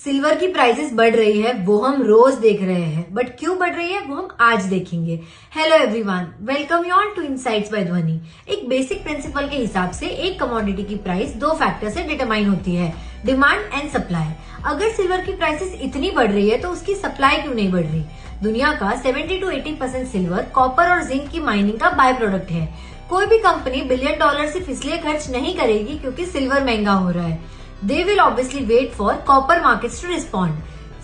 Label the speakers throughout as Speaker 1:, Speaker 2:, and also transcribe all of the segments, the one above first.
Speaker 1: Silver की prices बढ़ रही है वो हम रोज देख रहे हैं, बट क्यों बढ़ रही है वो हम आज देखेंगे। Hello everyone, welcome you on to insights by Dhwani. एक बेसिक प्रिंसिपल के हिसाब से एक कमोडिटी की प्राइस दो फैक्टर से डिटरमाइन होती है, डिमांड एंड सप्लाई। अगर सिल्वर की प्राइसेस इतनी बढ़ रही है तो उसकी सप्लाई क्यों नहीं बढ़ रही? दुनिया का 70 to 80% सिल्वर, कॉपर और जिंक की माइनिंग का बाय प्रोडक्ट है। कोई भी कंपनी $1 बिलियन सिर्फ इसलिए खर्च नहीं करेगी क्योंकि सिल्वर महंगा हो रहा है। They will obviously wait for copper markets to respond.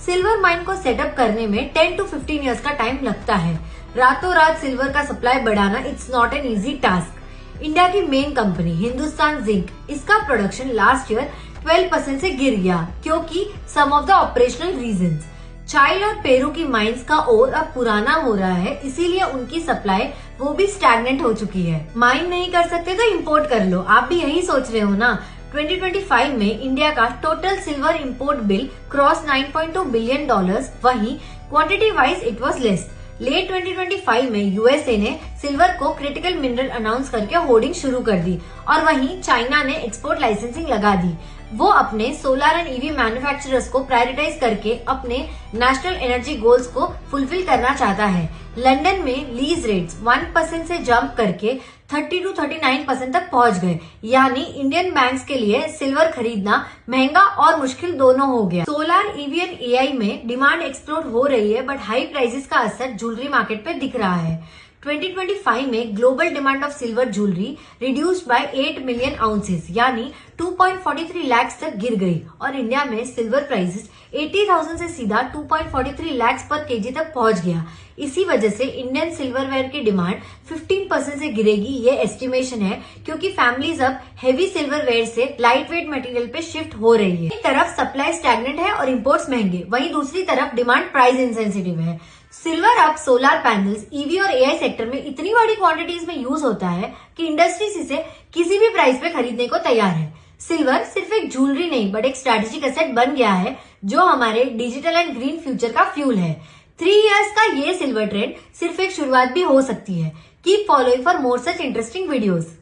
Speaker 1: Silver mine को सेटअप करने में 10 to 15 इयर्स का टाइम लगता है। रातों रात सिल्वर का सप्लाई बढ़ाना it's not an easy task. India की मेन कंपनी हिंदुस्तान जिंक, इसका प्रोडक्शन लास्ट ईयर 12% से गिर गया क्योंकि some of the operational reasons. Chile और पेरू की माइंस का ओर अब पुराना हो रहा है, इसीलिए उनकी सप्लाई वो भी स्टैग्नेंट हो चुकी है। माइन नहीं कर सकते तो इम्पोर्ट कर लो, आप भी यही सोच रहे हो ना। 2025 में इंडिया का total silver import bill cross $9.2 billion, वहीं quantity wise it was less. Late 2025 में यूएसए ने सिल्वर को क्रिटिकल मिनरल अनाउंस करके होर्डिंग शुरू कर दी और वहीं चाइना ने एक्सपोर्ट लाइसेंसिंग लगा दी। वो अपने सोलर एंड ईवी मैन्युफैक्चरर्स को प्रायोरिटाइज करके अपने नेशनल एनर्जी गोल्स को फुलफिल करना चाहता है। लंदन में लीज रेट्स 1% से जंप करके 30 to 39% तक पहुंच गए, यानी इंडियन बैंक्स के लिए सिल्वर खरीदना महंगा और मुश्किल दोनों हो गया। सोलर, ईवी एंड एआई में डिमांड एक्सप्लोड हो रही है, बट हाई प्राइसेस का असर ज्वेलरी मार्केट पे दिख रहा है। 2025 में global demand of silver jewellery reduced by 8 million ounces, यानी 2.43 लाख तक गिर गई और इंडिया में सिल्वर प्राइसेस 80,000 से सीधा 2.43 लाख पर केजी तक पहुंच गया। इसी वजह से इंडियन सिल्वरवेयर की डिमांड 15% से गिरेगी, ये एस्टिमेशन है, क्योंकि फैमिलीज अब हैवी सिल्वरवेयर से लाइट वेट मटेरियल पे शिफ्ट हो रही है। एक तरफ सप्लाई स्टैग्नेंट है और इंपोर्ट्स महंगे, वहीं दूसरी तरफ डिमांड प्राइस इंसेंसिटिव है। सिल्वर अब सोलर पैनल्स, ईवी और एआई सेक्टर में इतनी बड़ी क्वांटिटीज में यूज होता है कि इंडस्ट्रीज इसे किसी भी प्राइस पे खरीदने को तैयार है। सिल्वर सिर्फ एक ज्वेलरी नहीं बट एक स्ट्रेटेजिक एसेट बन गया है जो हमारे डिजिटल एंड ग्रीन फ्यूचर का फ्यूल है। 3 इयर्स का ये सिल्वर ट्रेंड सिर्फ एक शुरुआत भी हो सकती है। Keep following for more such interesting videos.